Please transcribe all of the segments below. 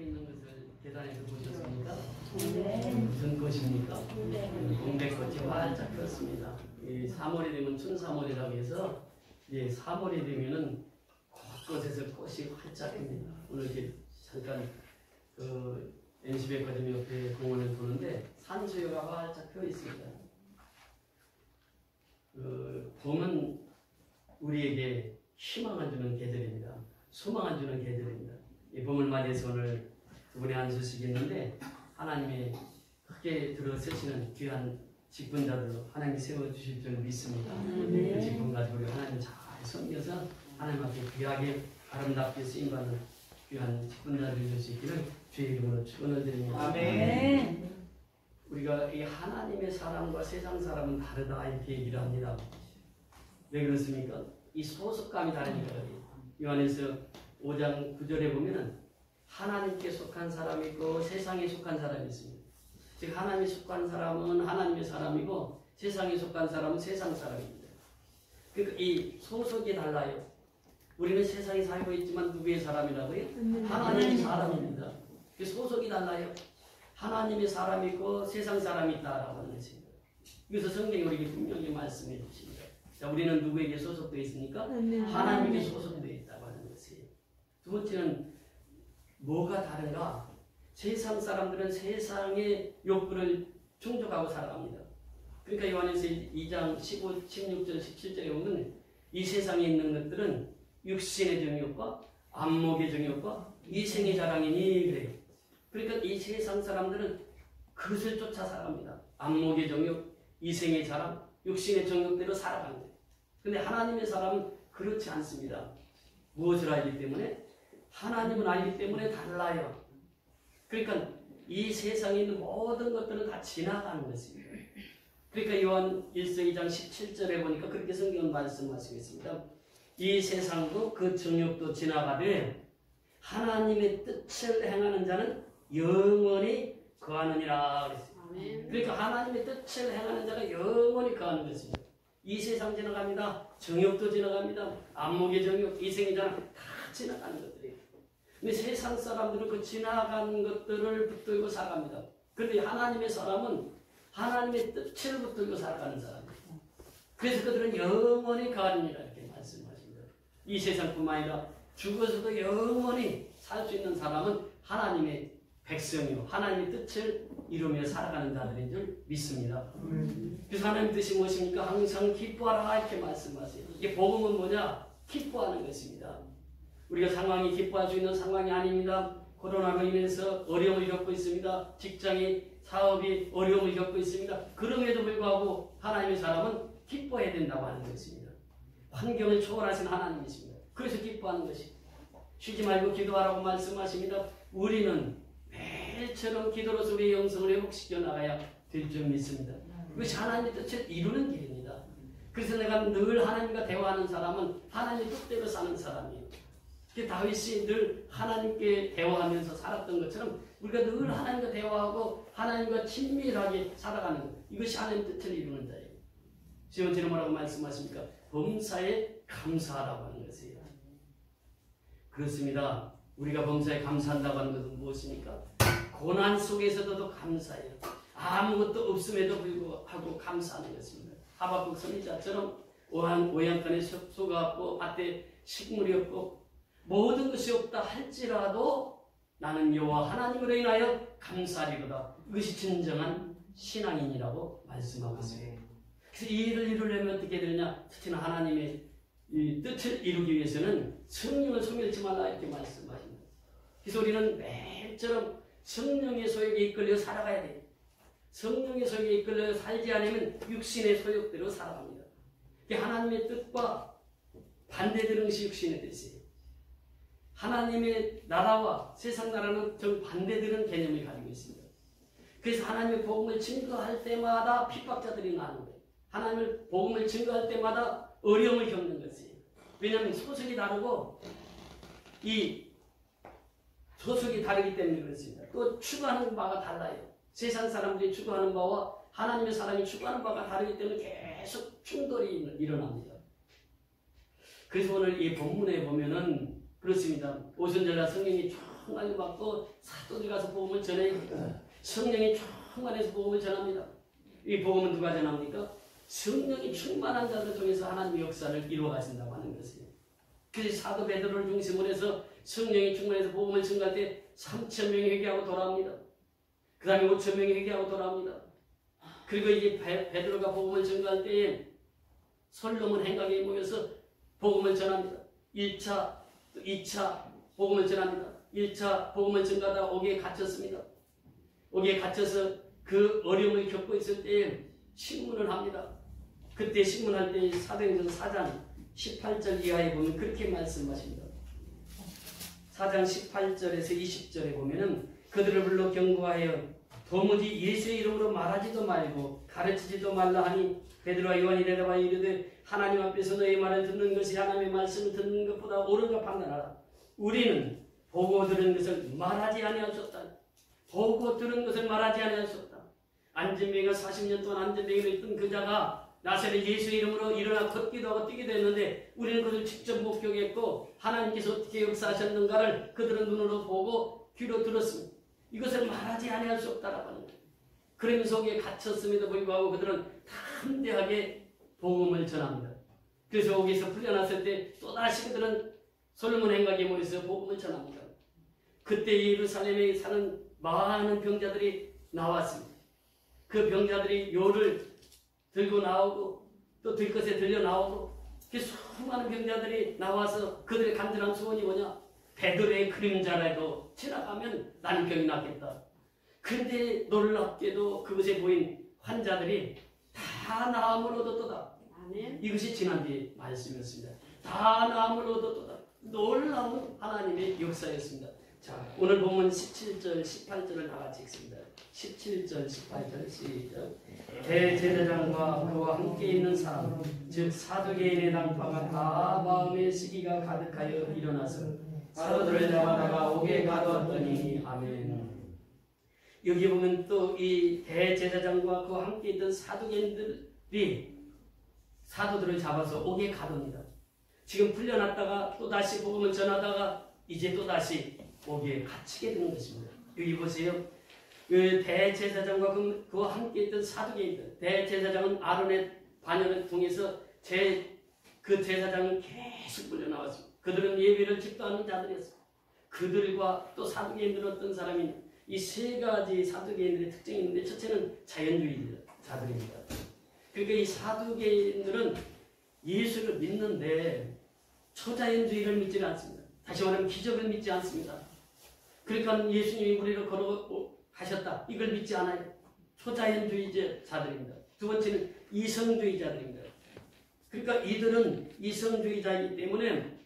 있는 것을 계단에서 보셨습니까? 네. 무슨 꽃입니까? 네. 동백꽃이 활짝 폈습니다. 이 3월이 되면 춘3월이라고 해서 이제 3월이 되면은 곳곳에서 꽃이 활짝 핍니다. 오늘 이렇게 잠깐 그 NC백화점 옆에 공원을 보는데 산수유가 활짝 펴 있습니다. 봄은 우리에게 희망을 주는 계절입니다. 소망을 주는 계절입니다. 이 봄을 맞이해서 오늘 두 분의 한 소식이 있는데 하나님이 크게 들어서시는 귀한 직분자들로 하나님이 세워주실 줄 믿습니다. 그 직분 가지고 우리 하나님 잘 섬겨서 하나님 앞에 귀하게 아름답게 쓰임받는 귀한 직분자들이 될 수 있기를 주의 이름으로 축원을 드립니다. 아멘. 우리가 이 하나님의 사람과 세상 사람은 다르다 이렇게 얘기를 합니다. 왜 그렇습니까? 이 소속감이 다르니까. 요한에서 5장 9절에 보면은 하나님께 속한 사람이 있고 세상에 속한 사람이 있습니다. 즉 하나님에 속한 사람은 하나님의 사람이고 세상에 속한 사람은 세상 사람입니다. 그러니까 이 소속이 달라요. 우리는 세상에 살고 있지만 누구의 사람이라고요? 하나님의 사람입니다. 그 소속이 달라요. 하나님의 사람이 있고 세상 사람이 있다라고 하는 것입니다. 그래서 성경이 우리에게 분명히 말씀해 주십니다. 자, 우리는 누구에게 소속되어 있습니까? 하나님에게 소속되어 있다고 하는 것이에요. 두 번째는 뭐가 다른가? 세상 사람들은 세상의 욕구를 충족하고 살아갑니다. 그러니까 요한에서 2장 15, 16절, 17절에 보면 이 세상에 있는 것들은 육신의 정욕과 안목의 정욕과 이생의 자랑이니 그래요. 그러니까 이 세상 사람들은 그것을 쫓아 살아갑니다. 안목의 정욕, 이생의 자랑, 육신의 정욕대로 살아가는 거예요. 그런데 하나님의 사람은 그렇지 않습니다. 무엇을 알기 때문에? 하나님은 알기 때문에 달라요. 그러니까 이 세상에 있는 모든 것들은 다 지나가는 것입니다. 그러니까 요한 1서 2장 17절에 보니까 그렇게 성경은 말씀하시겠습니다. 이 세상도 그 정욕도 지나가되 하나님의 뜻을 행하는 자는 영원히 거하느니라 그랬어요. 그러니까 하나님의 뜻을 행하는 자가 영원히 거하는 것입니다. 이 세상 지나갑니다. 정욕도 지나갑니다. 안목의 정욕, 이생의 자랑 다 지나가는 것들이에요. 근데 세상 사람들은 그 지나간 것들을 붙들고 살아갑니다. 그런데 하나님의 사람은 하나님의 뜻을 붙들고 살아가는 사람이에요. 그래서 그들은 영원히 거하느니라 이렇게 말씀하십니다. 이 세상뿐만 아니라 죽어서도 영원히 살 수 있는 사람은 하나님의 백성이요 하나님의 뜻을 이루며 살아가는 자들인 줄 믿습니다. 그래서 하나님의 뜻이 무엇입니까? 항상 기뻐하라 이렇게 말씀하세요. 이게 복음은 뭐냐? 기뻐하는 것입니다. 우리가 상황이 기뻐할 수 있는 상황이 아닙니다. 코로나로 인해서 어려움을 겪고 있습니다. 직장이 사업이 어려움을 겪고 있습니다. 그럼에도 불구하고 하나님의 사람은 기뻐해야 된다고 하는 것입니다. 환경을 초월하신 하나님이십니다. 그래서 기뻐하는 것이 쉬지 말고 기도하라고 말씀하십니다. 우리는 매일처럼 기도로서 우리의 영성을 회복시켜 나가야 될 줄 믿습니다. 그것이 하나님의 뜻을 이루는 길입니다. 그래서 내가 늘 하나님과 대화하는 사람은 하나님의 뜻대로 사는 사람이에요. 다윗이 늘 하나님께 대화하면서 살았던 것처럼 우리가 늘 하나님과 대화하고 하나님과 친밀하게 살아가는 것, 이것이 하나님의 뜻을 이루는 자예요. 시온지는 뭐라고 말씀하십니까? 범사에 감사하라고 하는 것이에요. 그렇습니다. 우리가 범사에 감사한다고 하는 것은 무엇입니까? 고난 속에서도 감사해요. 아무것도 없음에도 불구하고 감사하는 것입니다. 하박국 선지자처럼 오양간에 소가 없고 밭에 식물이 없고 모든 것이 없다 할지라도 나는 여호와 하나님으로 인하여 감사하리로다. 이것이 진정한 신앙인이라고 말씀하고 있어요. 그래서 이 일을 이루려면 어떻게 되느냐? 특히나 하나님의 이 뜻을 이루기 위해서는 성령을 소멸치 말라 이렇게 말씀하십니다. 그래서 우리는 매일처럼 성령의 소욕에 이끌려 살아가야 돼요. 성령의 소욕에 이끌려 살지 않으면 육신의 소욕대로 살아갑니다. 하나님의 뜻과 반대되는 것이 육신의 뜻이에요. 하나님의 나라와 세상 나라는 정반대되는 개념을 가지고 있습니다. 그래서 하나님의 복음을 증거할 때마다 핍박자들이 나는 거예요. 하나님의 복음을 증거할 때마다 어려움을 겪는 것이에요. 왜냐하면 소속이 다르고 이 소속이 다르기 때문에 그렇습니다. 또 추구하는 바가 달라요. 세상 사람들이 추구하는 바와 하나님의 사람이 추구하는 바가 다르기 때문에 계속 충돌이 일어납니다. 그래서 오늘 이 본문에 보면은 그렇습니다. 오순절날 성령이 쫙 충만을 받고 사도들 가서 복음을 전해야 합니다. 성령이 충만해서 복음을 전합니다. 이 복음은 누가 전합니까? 성령이 충만한 자들 통해서 하나님의 역사를 이루어 가신다고 하는 것이에요. 그래서 사도 베드로를 중심으로 해서 성령이 충만해서 복음을 전할 때 3,000명이 회개하고 돌아옵니다. 그 다음에 5,000명이 회개하고 돌아옵니다. 그리고 이제 베드로가 복음을 전할 때에 솔로몬 행각에 모여서 복음을 전합니다. 1차, 2차 복음을 전합니다. 1차 복음을 전가다가 옥에 갇혔습니다. 옥에 갇혀서 그 어려움을 겪고 있을 때에 신문을 합니다. 그때 신문할 때 사도행전 4장 18절 이하에 보면 그렇게 말씀하십니다. 4장 18절에서 20절에 보면은 그들을 불러 경고하여 도무지 예수의 이름으로 말하지도 말고 가르치지도 말라 하니 베드로와 요한이 대답하여 이르되 하나님 앞에서 너의 말을 듣는 것이 하나님의 말씀을 듣는 것보다 옳은가 판단하라. 우리는 보고 들은 것을 말하지 아니하였다. 보고 들은 것을 말하지 아니하였다. 안진뱅이가 40년 동안 안진뱅이로 있던 그 자가 나사렛 예수의 이름으로 일어나 걷기도 하고 뛰기도 했는데 우리는 그를 직접 목격했고 하나님께서 어떻게 역사하셨는가를 그들은 눈으로 보고 귀로 들었습니다. 이것을 말하지 아니할 수 없다라고 하는 거예요. 그러면서 거기에 갇혔음에도 불구하고 그들은 담대하게 복음을 전합니다. 그래서 거기서 풀려났을 때 또다시 그들은 솔로몬 행각에 모여서 복음을 전합니다. 그때 예루살렘에 사는 많은 병자들이 나왔습니다. 그 병자들이 요를 들고 나오고 또 들것에 들려 나오고 그 수많은 병자들이 나와서 그들의 간절한 소원이 뭐냐? 베드로의 그림자라도 지나가면 나는 병이 낫겠다. 그런데 놀랍게도 그것에 보인 환자들이 다 나음을 얻었도다. 이것이 지난주에 말씀이었습니다. 다 나음을 얻었도다. 놀라운 하나님의 역사였습니다. 자, 오늘 본문 17절, 18절을 다 같이 읽습니다. 17절, 18절 시작. 대제사장과 그와 함께 있는 사람, 즉 사두개인의 당파가 다 마음의 시기가 가득하여 일어나서 사도들을 잡아다가 옥에 가두었더니 아멘. 여기 보면 또 이 대제사장과 그와 함께 있던 사두개인들이 사도들을 잡아서 옥에 가둡니다. 지금 풀려났다가 또다시 복음을 전하다가 이제 또다시 옥에 갇히게 되는 것입니다. 여기 보세요. 그 대제사장과 그와 함께 있던 사두개인들, 대제사장은 아론의 반열을 통해서 그 제사장은 계속 불려나왔습니다. 그들은 예배를 집도하는 자들이었습니다. 그들과 또 사두개인들은 어떤 사람이 이 세 가지 사두개인들의 특징이 있는데 첫째는 자연주의자들입니다. 그러니까 이 사두개인들은 예수를 믿는데 초자연주의를 믿지 않습니다. 다시 말하면 기적을 믿지 않습니다. 그러니까 예수님이 우리를 걸어가셨다. 이걸 믿지 않아요. 초자연주의자들입니다. 두 번째는 이성주의자들입니다. 그러니까 이들은 이성주의자이기 때문에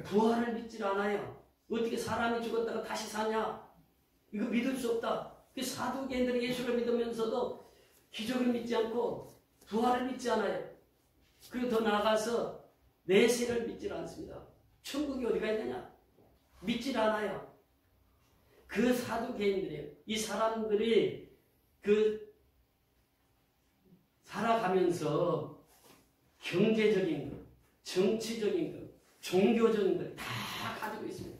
부활을 믿지 않아요. 어떻게 사람이 죽었다가 다시 사냐? 이거 믿을 수 없다. 그 사두개인들이 예수를 믿으면서도 기적을 믿지 않고 부활을 믿지 않아요. 그리고 더 나아가서 내세를 믿지 않습니다. 천국이 어디가 있느냐? 믿지 않아요. 그 사두개인들이에요. 이 사람들이 살아가면서 경제적인 것, 정치적인 것, 종교적인 것 다 가지고 있습니다.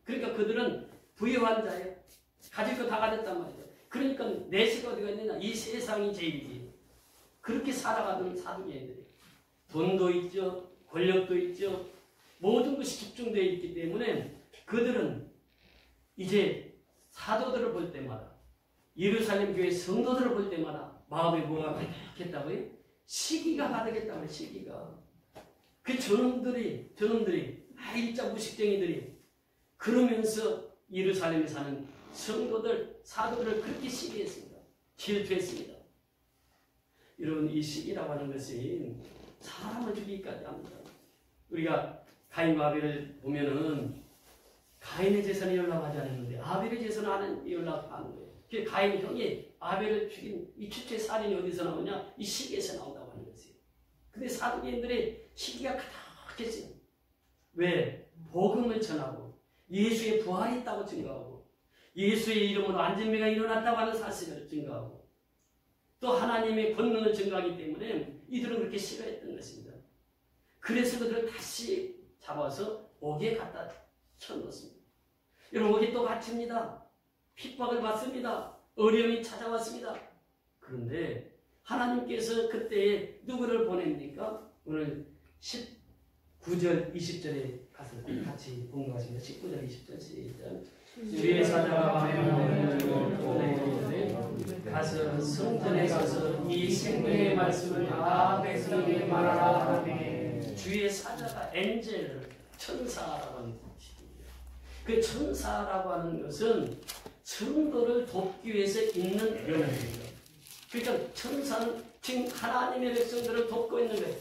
그러니까 그들은 부유한 자예요. 가질 거 다 가졌단 말이죠. 그러니까 내세가 어디가 있느냐? 이 세상이 제일이지. 그렇게 살아가는 사두개인들이 돈도 있죠, 권력도 있죠, 모든 것이 집중되어 있기 때문에 그들은 이제 사도들을 볼 때마다 예루살렘 교회 성도들을 볼 때마다 마음에 뭐가 가득했다고요? 시기가 가득했다고요. 시기가. 그 저놈들이 일자 무식쟁이들이 그러면서 예루살렘에 사는 성도들, 사도들을 그렇게 시기했습니다. 질투했습니다. 여러분, 이 시기라고 하는 것이 사람을 죽이기까지 합니다. 우리가 가인과 아벨을 보면은 가인의 재산이 연락하지 않았는데 아벨의 재산은 연락하는 거예요. 그 가인 형이 아벨을 죽인 이 주체 살인이 어디서 나오냐? 이 시기에서 나온다고 하는 것이에요. 근데 사두개인들의 시기가 가득했어요. 왜? 복음을 전하고 예수의 부활이 있다고 증거하고 예수의 이름으로 안진뱅이가 일어났다고 하는 사실을 증거하고 또 하나님의 권능을 증거하기 때문에 이들은 그렇게 싫어했던 것입니다. 그래서 그들을 다시 잡아서 옥에 갖다 쳐놓습니다. 여러분 여기 또 갇힙니다. 핍박을 받습니다. 어려움이 찾아왔습니다. 그런데 하나님께서 그때에 누구를 보냅니까? 오늘 19절 20절에 가서 같이 공부하십니다. 19절 20절 시작. 주의 사자가 밤에 가서 성전에 가서 이 생명의 말씀을 다 백성에게 말하라 하되 주의 사자가 엔젤 천사라고 하는 뜻입니다. 그 천사라고 하는 것은 성도를 돕기 위해서 있는 영혼입니다. 그러니까 천사는 지금 하나님의 백성들을 돕고 있는 거예요.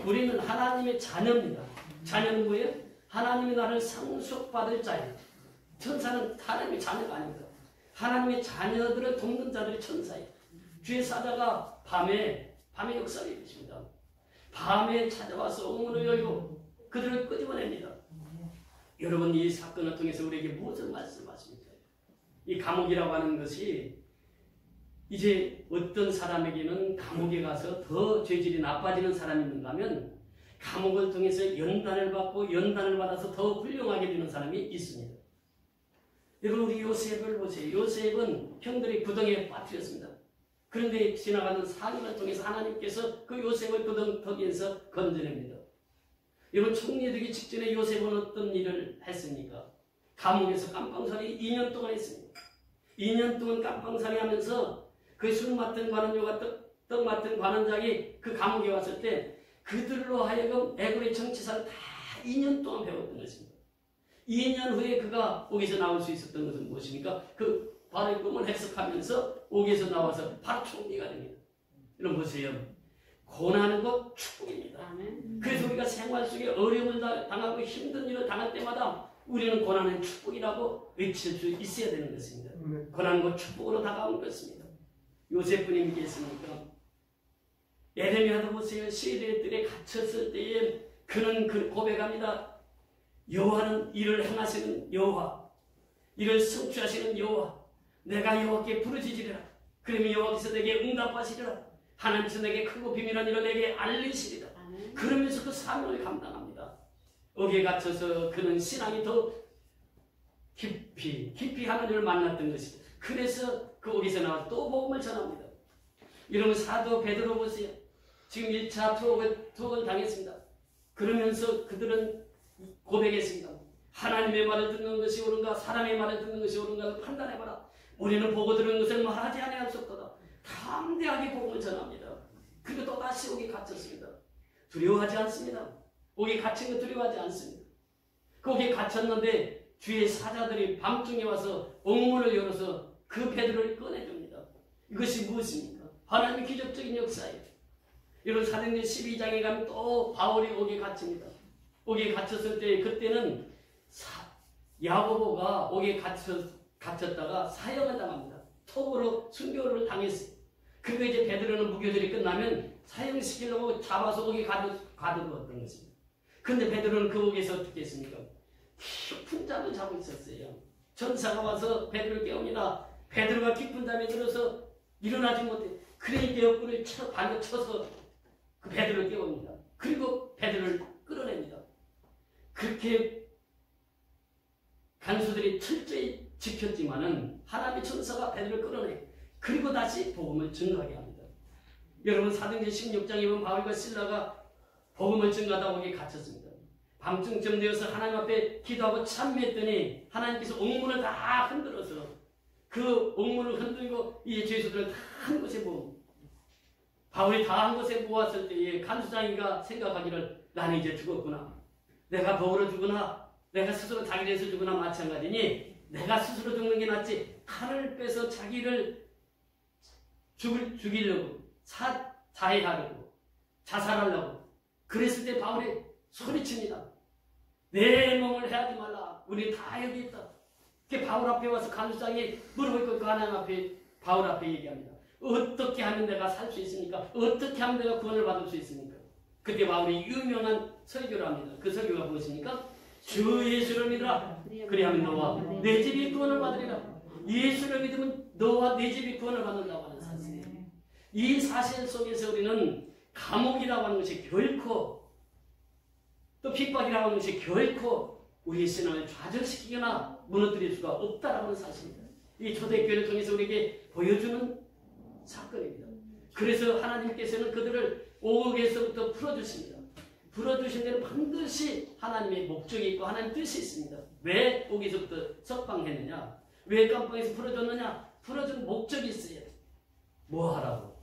우리는 하나님의 자녀입니다. 자녀는 뭐예요? 하나님의 나를 상속받을 자예요. 천사는 하나님의 자녀가 아닙니다. 하나님의 자녀들을 돕는 자들이 천사예요. 주의 사자가 밤에 역사를 이루십니다. 밤에 찾아와서 옥문을 열고 그들을 끄집어냅니다. 여러분 이 사건을 통해서 우리에게 무엇을 말씀하십니까? 이 감옥이라고 하는 것이 이제 어떤 사람에게는 감옥에 가서 더 죄질이 나빠지는 사람이 있는가 하면 감옥을 통해서 연단을 받고 연단을 받아서 더 훌륭하게 되는 사람이 있습니다. 여러분 우리 요셉을 보세요. 요셉은 형들이 구덩이에 빠뜨렸습니다. 그런데 지나가는 사경을 통해서 하나님께서 그 요셉을 구덩이에서 건져냅니다. 여러분 총리되기 직전에 요셉은 어떤 일을 했습니까? 감옥에서 깜빵살이 2년 동안 했습니다. 2년 동안 깜빵살이 하면서 그 술 맡은 관원료가 떡 맡은 관원장이 그 감옥에 왔을 때 그들로 하여금 애굽의 정치사를 다 2년 동안 배웠던 것입니다. 2년 후에 그가 옥에서 나올 수 있었던 것은 무엇입니까? 그 바로의 꿈을 해석하면서 옥에서 나와서 바로 총리가 됩니다. 여러분 보세요. 고난은 곧 축복입니다. 그래서 우리가 생활 속에 어려움을 당하고 힘든 일을 당할 때마다 우리는 고난은 축복이라고 외칠 수 있어야 되는 것입니다. 고난은 곧 축복으로 다가온 것입니다. 요셉분이 믿겠습니까? 에레미야도 보세요. 시리의 뜰에 갇혔을 때에 그는 고백합니다. 여호와는 이를 행하시는 여호와, 이를 성취하시는 여호와, 내가 여호와께 부르짖으리라. 그러면 여호와께서 내게 응답하시리라. 하나님께서 내게 크고 비밀한 일을 내게 알리시리라. 그러면서 그 사명을 감당합니다. 옥에 갇혀서 그는 신앙이 더 깊이 하나님을 만났던 것이죠. 그래서 그 옥에서 나와 또 복음을 전합니다. 여러분 사도 베드로 보세요. 지금 1차 투옥을 당했습니다. 그러면서 그들은 고백했습니다. 하나님의 말을 듣는 것이 옳은가 사람의 말을 듣는 것이 옳은가를 판단해봐라. 우리는 보고 들은 것을 말하지 아니할 수 없도다. 담대하게 복음을 전합니다. 그리고 또다시 옥에 갇혔습니다. 두려워하지 않습니다. 옥에 갇힌 거 두려워하지 않습니다. 그 옥에 갇혔는데 주의 사자들이 밤중에 와서 옥문을 열어서 그 베드로를 꺼내줍니다. 이것이 무엇입니까? 하나님의 기적적인 역사예요. 여러분 사도행전 12장에 가면 또 바울이 옥에 갇힙니다. 옥에 갇혔을 때 그때는 야고보가 옥에 갇혔다가 사형을 당합니다. 톱으로 순교를 당했어요. 그리고 이제 베드로는 무교절이 끝나면 사형시키려고 잡아서 옥에 가둬두었던 것입니다. 그런데 베드로는 그 옥에서 어떻게 했습니까? 깊은 잠을 자고 있었어요. 전사가 와서 베드로를 깨웁니다. 베드로가 깊은 잠에 들어서 일어나지 못해. 그러니까 옆구리를 발로 쳐서 그 베드로를 깨웁니다. 그리고 베드로를 끌어냅니다. 그렇게 간수들이 철저히 지켰지만은 하나님의 천사가 베드로를 끌어내. 그리고 다시 복음을 증거하게 합니다. 여러분 사도행전 16장에 보면 바울과 실라가 복음을 증거하다 옥에 갇혔습니다. 밤중쯤 되어서 하나님 앞에 기도하고 참회했더니 하나님께서 옥문을 다 흔들어서 그 옥문을 흔들고 이 죄수들을 다 한 곳에 모으고 바울이 다 한 곳에 모았을 때에 간수장이가 생각하기를 나는 이제 죽었구나. 내가 복으로 죽으나 내가 스스로 자기를 해서 죽으나 마찬가지니 내가 스스로 죽는 게 낫지. 칼을 빼서 자기를 죽이려고 자해하려고 자살하려고 그랬을 때 바울이 소리칩니다. 내 몸을 해하지 말라. 우리 다 여기 있다. 그 바울 앞에 와서 간수장이 무릎을 꿇고 하나님 앞에 바울 앞에 얘기합니다. 어떻게 하면 내가 살 수 있습니까? 어떻게 하면 내가 구원을 받을 수 있습니까? 그때 바울이 유명한 설교를 합니다. 그 설교가 무엇입니까? 주 예수를 믿으라. 그리하면 너와 내 집이 구원을 받으리라. 예수를 믿으면 너와 내 집이 구원을 받는다고 하는 사실이에요. 이 사실 속에서 우리는 감옥이라고 하는 것이 결코 또 핍박이라고 하는 것이 결코 우리의 신앙을 좌절시키거나 무너뜨릴 수가 없다라는 사실입니다. 이 초대교회를 통해서 우리에게 보여주는 사건입니다. 그래서 하나님께서는 그들을 옥에서부터 풀어주십니다. 풀어주신 데는 반드시 하나님의 목적이 있고 하나님 뜻이 있습니다. 왜 옥에서부터 석방했느냐? 왜 깜방에서 풀어줬느냐? 풀어준 목적이 있어요. 뭐 하라고?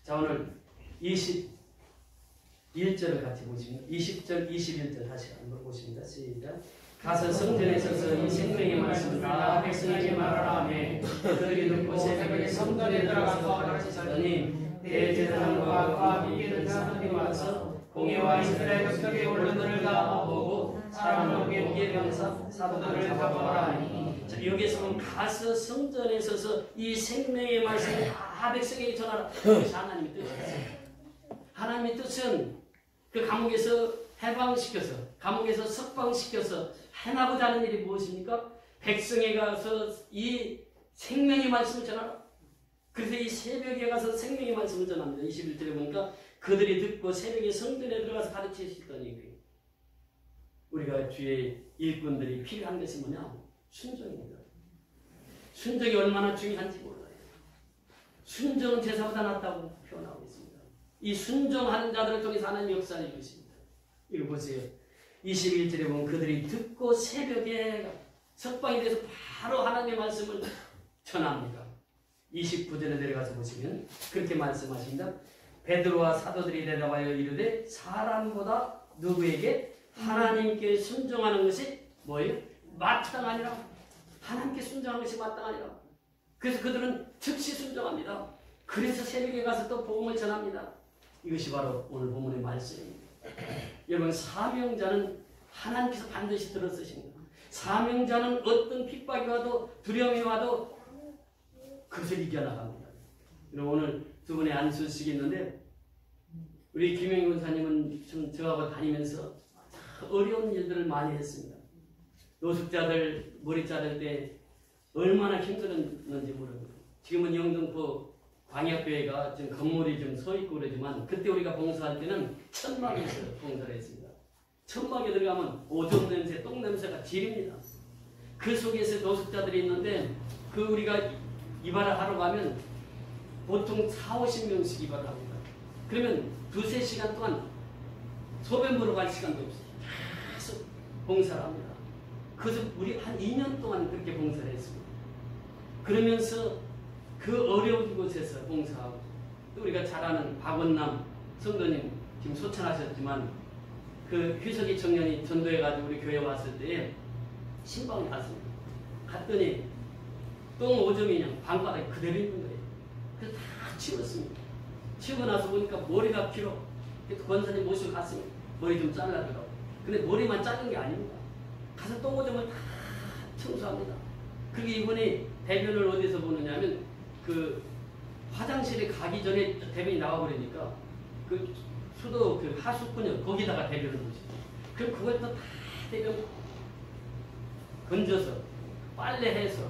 자, 오늘 21절을 같이 보시면 20절, 21절 다시 한번 보십니다. 시작. 가서 성전에 서서 이 생명의 말씀을 다 백성에게 말하라 하매 그들이 듣고 새벽에 성전에 들어가서 가르치더니 대제사장과 미개는 사람들이 와서 공회와 이스라엘 벽에 올른들을 다 보고 사람을 오게 변해서 사도들을 잡아라 하니. 자, 여기에서 보면 가서 성전에 서서 이 생명의 말씀을 다 백성에게 전하라. 그것이 하나님의 뜻이었어요. 하나님의 뜻은 그 감옥에서 해방시켜서 감옥에서 석방시켜서 해나고자 하는 일이 무엇입니까? 백성에 가서 이 생명의 말씀을 전하라. 그래서 이 새벽에 가서 생명의 말씀을 전합니다. 21절에 보니까 그들이 듣고 새벽에 성전에 들어가서 가르치시더니 우리가 주의 일꾼들이 필요한 것이 뭐냐? 순종입니다. 순종이 얼마나 중요한지 몰라요. 순종은 제사보다 낫다고 표현하고 있습니다. 이 순종하는 자들을 통해서 하나님 역사를 이루십니다. 이거 보세요. 21절에 보면 그들이 듣고 새벽에 석방이 돼서 바로 하나님의 말씀을 전합니다. 29절에 내려가서 보시면 그렇게 말씀하십니다. 베드로와 사도들이 대답하여 이르되 사람보다 누구에게? 하나님께 순종하는 것이 뭐예요? 마땅하니라. 하나님께 순종하는 것이 마땅하니라. 그래서 그들은 즉시 순종합니다. 그래서 새벽에 가서 또 복음을 전합니다. 이것이 바로 오늘 본문의 말씀입니다. 여러분, 사명자는 하나님께서 반드시 들어쓰십니다. 사명자는 어떤 핍박이 와도 두려움이 와도 그것을 이겨나갑니다. 오늘 두 분의 안수식이 있는데 우리 김영희 권사님은 저하고 다니면서 어려운 일들을 많이 했습니다. 노숙자들 머리 자를 때 얼마나 힘들었는지 모릅니다. 지금은 영등포 광역교회가 지금 건물이 좀 서 있고 그러지만 그때 우리가 봉사할 때는 천막에서 봉사를 했습니다. 천막에 들어가면 오줌 냄새, 똥 냄새가 지립니다. 그 속에서 노숙자들이 있는데 그 우리가 이발을 하러 가면 보통 40~50명씩 이발을 합니다. 그러면 2~3시간 동안 소변 보러 갈 시간도 없어요. 계속 봉사를 합니다. 그래서 우리 한 2년 동안 그렇게 봉사를 했습니다. 그러면서 그 어려운 곳에서 봉사하고 또 우리가 잘 아는 박원남 성도님 지금 소천하셨지만 그 휴석이 청년이 전도해가지고 우리 교회 왔을 때 신방에 갔습니다. 갔더니 똥 오줌이 그냥 방바닥에 그대로 있는 거예요. 그래서 다 치웠습니다. 치우고 나서 보니까 머리가 길어. 그래서 권사님 모시고 갔습니다. 머리 좀 잘라주라고. 근데 머리만 자른 게 아닙니다. 가서 똥 오줌을 다 청소합니다. 그게 이번에 대변을 어디서 보느냐면 그 화장실에 가기 전에 대변이 나와버리니까 그 수도 그 하수구녀 거기다가 대변을 보시죠. 그럼 그걸 또 다 대변 건져서 빨래해서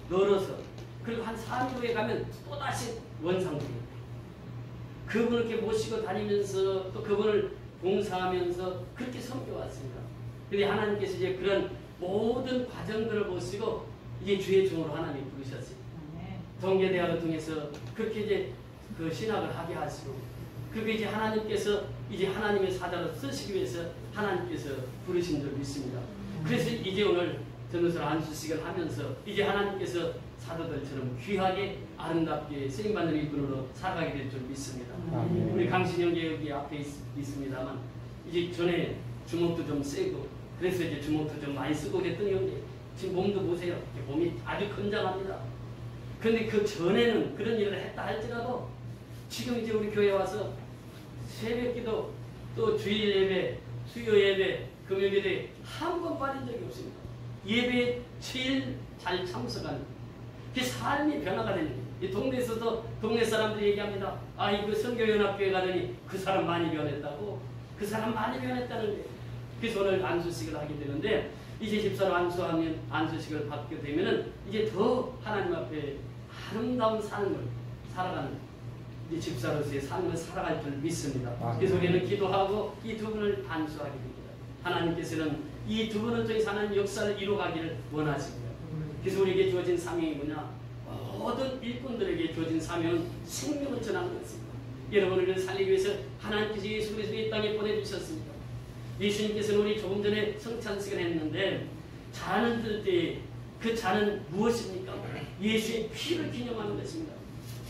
널어서 그리고 한 3일 후에 가면 또다시 원상태입니다. 그분을 이렇게 모시고 다니면서 또 그분을 봉사하면서 그렇게 섬겨왔습니다. 근데 하나님께서 이제 그런 모든 과정들을 보시고 이제 주의 종으로 하나님이 부르셨어요. 동계대학을 통해서 그렇게 이제 그 신학을 하게 하시고 그게 이제 하나님께서 이제 하나님의 사자로 쓰시기 위해서 하나님께서 부르신 줄 믿습니다. 그래서 이제 오늘 전도서 안수식을 하면서 이제 하나님께서 사도들처럼 귀하게 아름답게 쓰임받는 일꾼으로 살아가게 될 줄 믿습니다. 우리 강신영 교육이 앞에 있습니다만 이제 전에 주먹도 좀 세고 그래서 이제 주먹도 좀 많이 쓰고 그랬더니 형님 지금 몸도 보세요. 몸이 아주 건장합니다. 그런데 그 전에는 그런 일을 했다 할지라도 지금 이제 우리 교회 와서 새벽기도 또 주일 예배, 수요 예배, 금요일 예배 한 번 빠진 적이 없습니다. 예배에 제일 잘 참석하는 그 삶이 변화가 되는 이 동네에서도 동네 사람들이 얘기합니다. 아, 이거 선교연합교회 가더니 그 사람 많이 변했다고. 그 사람 많이 변했다는 게. 그래서 오늘 안수식을 하게 되는데 이제 집사로 안수하면 안수식을 받게 되면은 이제 더 하나님 앞에 아름다운 삶을 살아가는 이 집사로서의 삶을 살아갈 줄 믿습니다. 그래서 우리는 기도하고 이 두 분을 안수하게 됩니다. 하나님께서는 이 두 분을 통해서 하나님 역사를 이루어가기를 원하십니다. 그래서 우리에게 주어진 사명이 뭐냐? 모든 일꾼들에게 주어진 사명은 생명을 전하는 것입니다. 여러분을 살리기 위해서 하나님께서 예수 그리스도를 이 땅에 보내주셨습니다. 예수님께서는 우리 조금 전에 성찬식을 했는데 잔을 들 때 그 잔은 무엇입니까? 예수의 피를 기념하는 것입니다.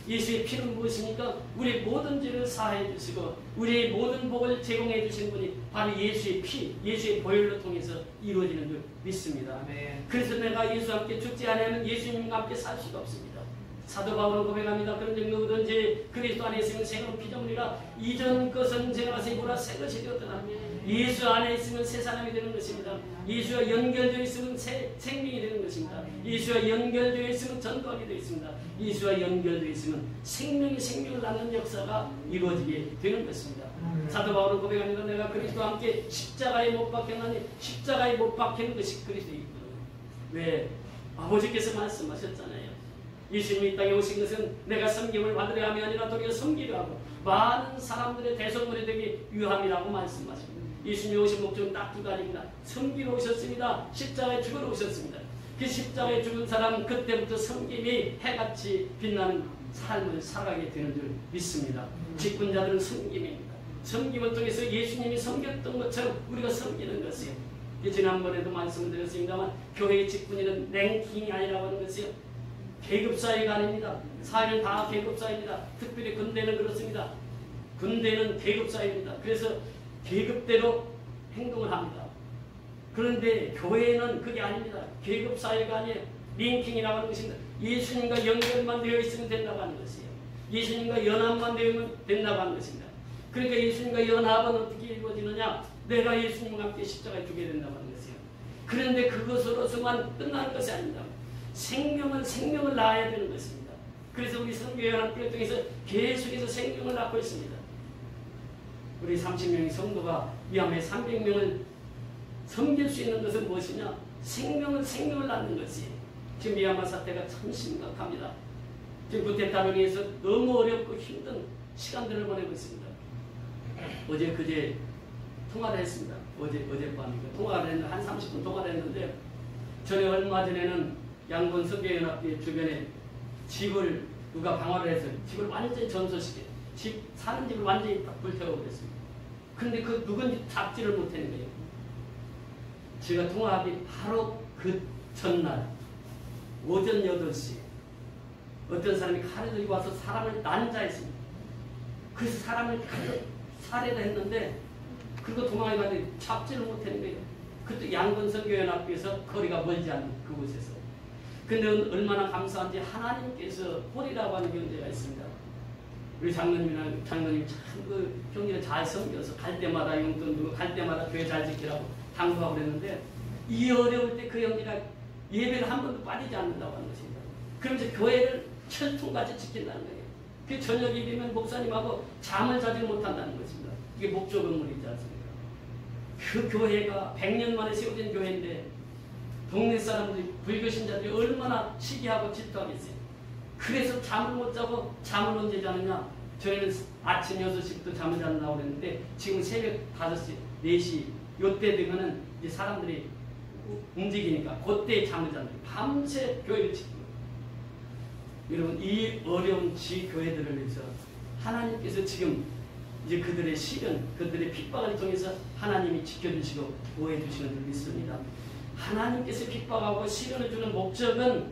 예수의 피는 무엇입니까? 우리의 모든 죄를 사하여 주시고 우리의 모든 복을 제공해 주신 분이 바로 예수의 피, 예수의 보혈로 통해서 이루어지는 줄 믿습니다. 네. 그래서 내가 예수와 함께 죽지 않으면 예수님과 함께 살 수가 없습니다. 사도 바울은 고백합니다. 그런즉 누구든지 그리스도 안에 있으면 새로운 피조물이라 이전 것은 지나가서 보라 새 것이 되었더라. 예수 안에 있으면 새 사람이 되는 것입니다. 예수와 연결되어 있으면 새 생명이 되는 것입니다. 예수와 연결되어 있으면 전도하게 되어 있습니다. 예수와 연결되어 있으면 생명이 생명을 낳는 역사가 이루어지게 되는 것입니다. 사도 바울은 고백합니다. 내가 그리스도와 함께 십자가에 못 박혔나니 십자가에 못 박히는 것이 그리스도이거든요. 왜? 아버지께서 말씀하셨잖아요. 예수님이 이 땅에 오신 것은 내가 섬김을 받으려 함이 아니라 도리어 섬기려 하고 많은 사람들의 대성물이 되기 위함이라고 말씀하십니다. 예수님이 오신 목적은 딱 두 가지입니다. 섬기러 오셨습니다. 십자가에 죽으러 오셨습니다. 그 십자가에 죽은 사람은 그때부터 섬김이 해같이 빛나는 삶을 살아가게 되는 줄 믿습니다. 직분자들은 섬김입니다. 섬김을 통해서 예수님이 섬겼던 것처럼 우리가 섬기는 것이에요. 지난번에도 말씀을 드렸습니다만 교회의 직분이는 랭킹이 아니라고 하는 것이요. 계급사회가 아닙니다. 사회는 다 계급사회입니다. 특별히 군대는 그렇습니다. 군대는 계급사회입니다. 그래서 계급대로 행동을 합니다. 그런데 교회는 그게 아닙니다. 계급사회가 아니에요. 링킹이라고 하는 것입니다. 예수님과 연결만 되어 있으면 된다고 하는 것이에요. 예수님과 연합만 되면 된다고 하는 것입니다. 그러니까 예수님과 연합은 어떻게 이루어지느냐? 내가 예수님과 함께 십자가에 죽게 된다고 하는 것이에요. 그런데 그것으로서만 끝나는 것이 아닙니다. 생명을 낳아야 되는 것입니다. 그래서 우리 선교연합교회 통해서 계속해서 생명을 낳고 있습니다. 우리 30명의 성도가 미얀마에 300명을 섬길 수 있는 것은 무엇이냐? 생명을 낳는 것이에요. 지금 미얀마 사태가 참 심각합니다. 지금 구테타를 위해서 너무 어렵고 힘든 시간들을 보내고 있습니다. 어제 그제 통화를 했습니다. 어젯밤이고 통화를 했는데 한 30분 통화를 했는데 전에 얼마 전에는 양곤 선교연합회 주변에 집을 누가 방화를 해서 집을 완전히 전소시켜 사는 집을 완전히 딱 불태워버렸습니다. 그런데 그 누군지 잡지를 못하는 거예요. 제가 통화하기 바로 그 전날 오전 8시 어떤 사람이 칼을 들고 와서 사람을 난자했습니다. 그래서 사람을 살해를 했는데 그리고 도망을 가는데 잡지를 못하는 거예요. 그것도 양곤 선교연합회에서 거리가 멀지 않은 그곳에서. 근데 얼마나 감사한지 하나님께서 홀이라고 하는 경제가 있습니다. 우리 장로님이 참 그 형제를 잘 섬겨서 갈 때마다 용돈 주고 갈 때마다 교회 잘 지키라고 당부하고 그랬는데 이 어려울 때 그 형제가 예배를 한 번도 빠지지 않는다고 하는 것입니다. 그러면서 교회를 철통같이 지킨다는 거예요. 그 저녁이 되면 목사님하고 잠을 자지 못한다는 것입니다. 이게 목조 건물이지 않습니까? 그 교회가 100년 만에 세워진 교회인데 동네 사람들이 불교신자들이 얼마나 시기하고 질투하겠어요. 그래서 잠을 못 자고 잠을 언제 자느냐? 저희는 아침 6시부터 잠을 잔다고 그랬는데 지금 새벽 5시, 4시 요때 되면은 이제 사람들이 움직이니까 그때 잠을 잔다. 밤새 교회를 지키고 여러분 이 어려운 지교회들을 위해서 하나님께서 지금 이제 그들의 시련, 그들의 핍박을 통해서 하나님이 지켜주시고 보호해주시는 줄 믿습니다. 하나님께서 핍박하고 시련을 주는 목적은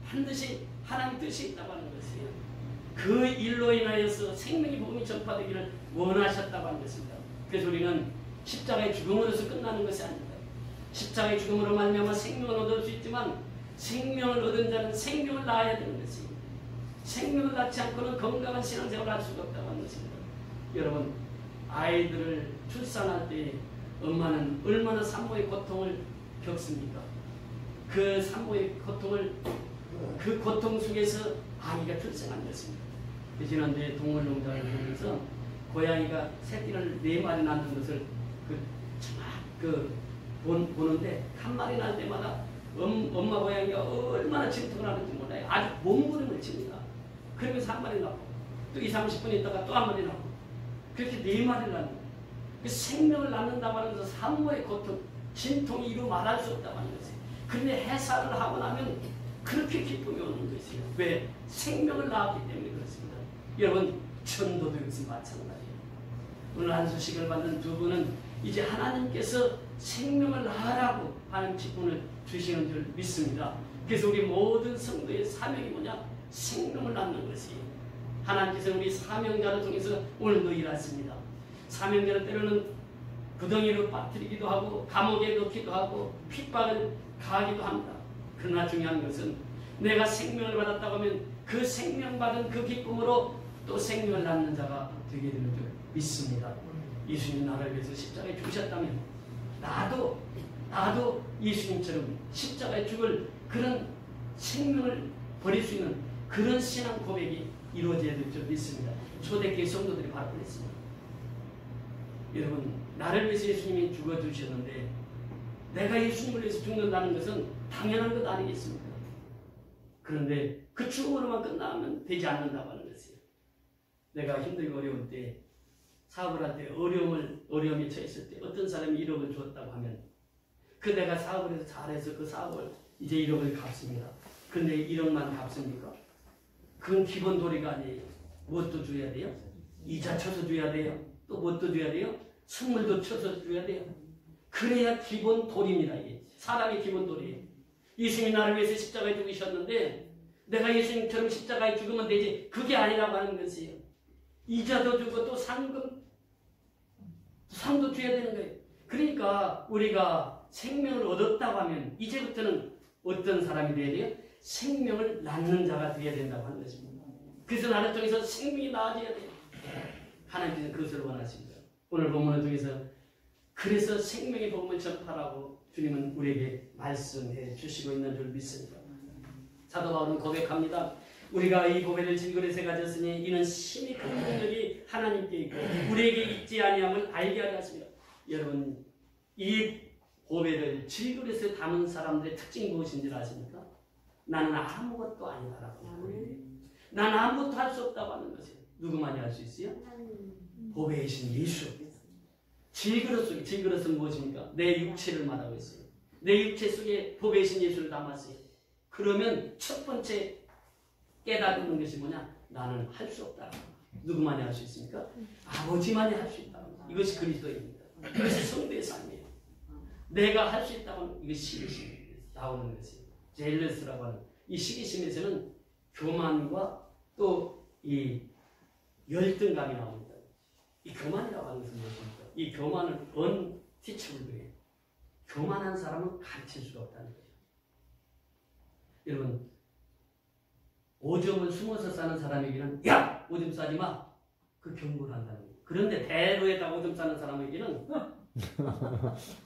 반드시 하나님 뜻이 있다고 하는 것이에요. 그 일로 인하여서 생명의 복음이 전파되기를 원하셨다고 하는 것입니다. 그래서 우리는 십자가의 죽음으로서 끝나는 것이 아닙니다. 십자가의 죽음으로 말미암아 생명을 얻을 수 있지만 생명을 얻은 자는 생명을 낳아야 되는 것입니다. 생명을 낳지 않고는 건강한 신앙생활을 할 수가 없다고 하는 것입니다. 여러분 아이들을 출산할 때 엄마는 얼마나 산모의 고통을 겪습니까? 그 산모의 고통을 그 고통 속에서 아기가 출생한 것입니다. 지난주에 동물농장을 보면서 고양이가 새끼를 4마리 낳는 것을 보는데 한 마리 낳을 때마다 엄마 고양이가 얼마나 질투를 하는지 몰라요. 아주 몸부림을 칩니다. 그러면서 한 마리 낳고 또 20-30분 있다가 또 한 마리 낳고 그렇게 4마리를 낳는 거예요. 그 생명을 낳는다고 하면서 산모의 고통 진통이 이루 말할 수 없다고 하는 것이에요. 그런데 해산을 하고 나면 그렇게 기쁨이 오는 것이에요. 왜? 생명을 낳았기 때문에 그렇습니다. 여러분, 전도도 이것은 마찬가지예요. 오늘 안수식을 받는 두 분은 이제 하나님께서 생명을 낳으라고 하는 직분을 주시는 줄 믿습니다. 그래서 우리 모든 성도의 사명이 뭐냐? 생명을 낳는 것이에요. 하나님께서 우리 사명자를 통해서 오늘도 일하십니다. 사명자를 때로는 구덩이로 빠뜨리기도 하고 감옥에 넣기도 하고 핍박을 가하기도 합니다. 그러나 중요한 것은 내가 생명을 받았다고 하면 그 생명받은 그 기쁨으로 또 생명을 낳는 자가 되게 되는 줄 믿습니다. 예수님 나를 위해서 십자가에 죽으셨다면 나도 예수님처럼 십자가에 죽을 그런 생명을 버릴 수 있는 그런 신앙 고백이 이루어져야 될 줄 믿습니다. 초대교회 성도들이 바로 그랬습니다. 여러분, 나를 위해서 예수님이 죽어주셨는데 내가 예수님을 위해서 죽는다는 것은 당연한 것 아니겠습니까? 그런데 그 죽음으로만 끝나면 되지 않는다고 하는 것이에요. 내가 힘들고 어려울 때, 사업을 할 때 어려움에 처했을 때 어떤 사람이 1억을 주었다고 하면 그 내가 사업을 해서 잘해서 그 사업을 이제 1억을 갚습니다. 그런데 1억만 갚습니까? 그건 기본 도리가 아니에요. 무엇도 줘야 돼요? 이자 쳐서 줘야 돼요. 또 무엇도 줘야 돼요? 선물도 쳐서 줘야 돼요. 그래야 기본 도리입니다. 이게 사람의 기본 도리예요. 예수님이 나를 위해서 십자가에 죽으셨는데 내가 예수님처럼 십자가에 죽으면 되지, 그게 아니라고 하는 것이에요. 이자도 주고 또 상도 줘야 되는 거예요. 그러니까 우리가 생명을 얻었다고 하면 이제부터는 어떤 사람이 되어야 돼요? 생명을 낳는 자가 되어야 된다고 하는 것입니다. 그래서 나를 통해서 생명이 나아져야 돼요. 하나님께서 그것을 원하십니다. 오늘 본문을 통해서 그래서 생명의 복음을 전파라고 주님은 우리에게 말씀해 주시고 있는 줄 믿습니다. 사도 바울은 고백합니다. 우리가 이 보배를 질그릇에 가졌으니 이는 심히 큰 능력이 하나님께 있고 우리에게 있지 아니함을 알게 하려 하십니다. 여러분, 이 보배를 질그릇에 담은 사람들의 특징이 무엇인지 아십니까? 나는 아무것도 아니다라고 하는 나는 아무것도 할 수 없다고 하는 것이에요. 누구만이 할 수 있어요? 보배이신 예수. 질그릇은 무엇입니까? 내 육체를 말하고 있어요. 내 육체 속에 보배이신 예수를 담았어요. 그러면 첫 번째 깨닫는 것이 뭐냐? 나는 할 수 없다. 누구만이 할 수 있습니까? 아버지만이 할 수 있다. 이것이 그리스도입니다. 이것이 성도의 삶이에요. 내가 할 수 있다면 이것이 시기심이 나오는 것이에요. 제일러스라고 하는 이 시기심에서는 교만과 또 이 열등감이 나옵니다. 이 교만이라고 하는 것은 무엇입니까? 이 교만은 unteachable예요. 교만한 사람은 가르칠 수가 없다는 거죠. 여러분, 오줌을 숨어서 싸는 사람에게는 야! 오줌 싸지 마! 그 경고를 한다는 거예요. 그런데 대로에다 오줌 싸는 사람에게는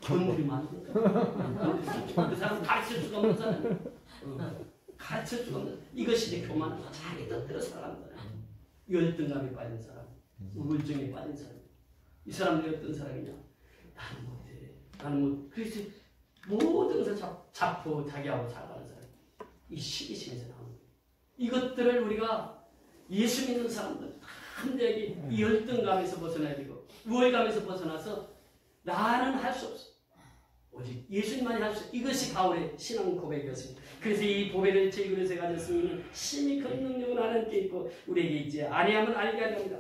건드리면 안 된다. 그 사람 가르칠 수가 없는 사람이에요. 가르칠 수가 없는, 이것이 이제 교만은 자기 뜻대로 살아가는 거예요. 열등감에 빠진 사람, 우울증에 빠진 사람. 이 사람들이 어떤 사람이냐? 나는 못해. 나는 못. 그래서 모든 것을 잡고 자기하고 살아가는 사람. 이 시기심에서 나오는 거예요. 이것들을 우리가 예수 믿는 사람들 한대하게 이 열등감에서 벗어나야 되고 우월감에서 벗어나서 나는 할 수 없어. 오직 예수님만이 할 수 있어. 이것이 바울의 신앙 고백이었습니다. 그래서 이 보배를 질그릇에 가졌으니 심히 큰 능력은 하나님께 있고 우리에게 있지 아니함을 알게 하려 합니다.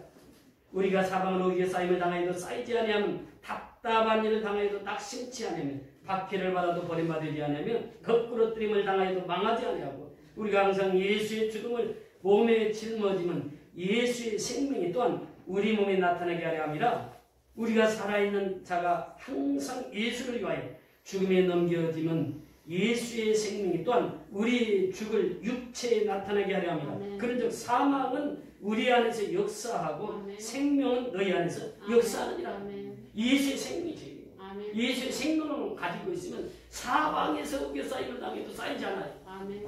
우리가 사방으로 오기에 쌓임을 당하여도 쌓이지 아니하면 답답한 일을 당하여도 낙심치 아니하면 박해를 받아도 버림받지 아니하면 거꾸로뜨림을 당하여도 망하지 아니하고 우리가 항상 예수의 죽음을 몸에 짊어지면 예수의 생명이 또한 우리 몸에 나타나게 하려 함이라. 우리가 살아있는 자가 항상 예수를 위하여 죽음에 넘겨지면 예수의 생명이 또한 우리 죽을 육체에 나타나게 하려 합니다. 그런즉 사망은 우리 안에서 역사하고 아멘. 생명은 너희 안에서 아멘. 역사하느니라. 아멘. 예수의 생명이지. 아멘. 예수의 생명을 가지고 있으면 사방에서 우겨 쌓임을 당해도 쌓이지 않아요. 아멘.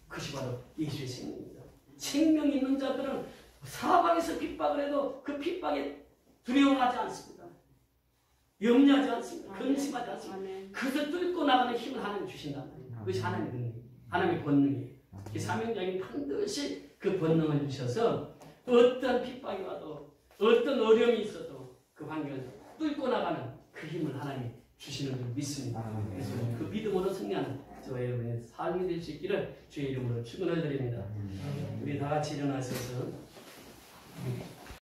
그것이 바로 예수의 생명입니다. 생명 있는 자들은 사방에서 핍박을 해도 그 핍박에 두려워하지 않습니다. 염려하지 않습니다. 근심하지 않습니다. 그것을 뚫고 나가는 힘을 하나님 주신단 말이에요. 그것이 하나님의 능력, 하나님의 권능이에요. 사명자에게 반드시 그 권능을 주셔서 어떤 핍박이 와도 어떤 어려움이 있어도 그 환경을 뚫고 나가는 그 힘을 하나님이 주시는 줄 믿습니다. 그래서 그 믿음으로 승리하는 저와 여러분의 삶이 될 수 있기를 주의 이름으로 축원을 드립니다. 우리 다 같이 일어나셔서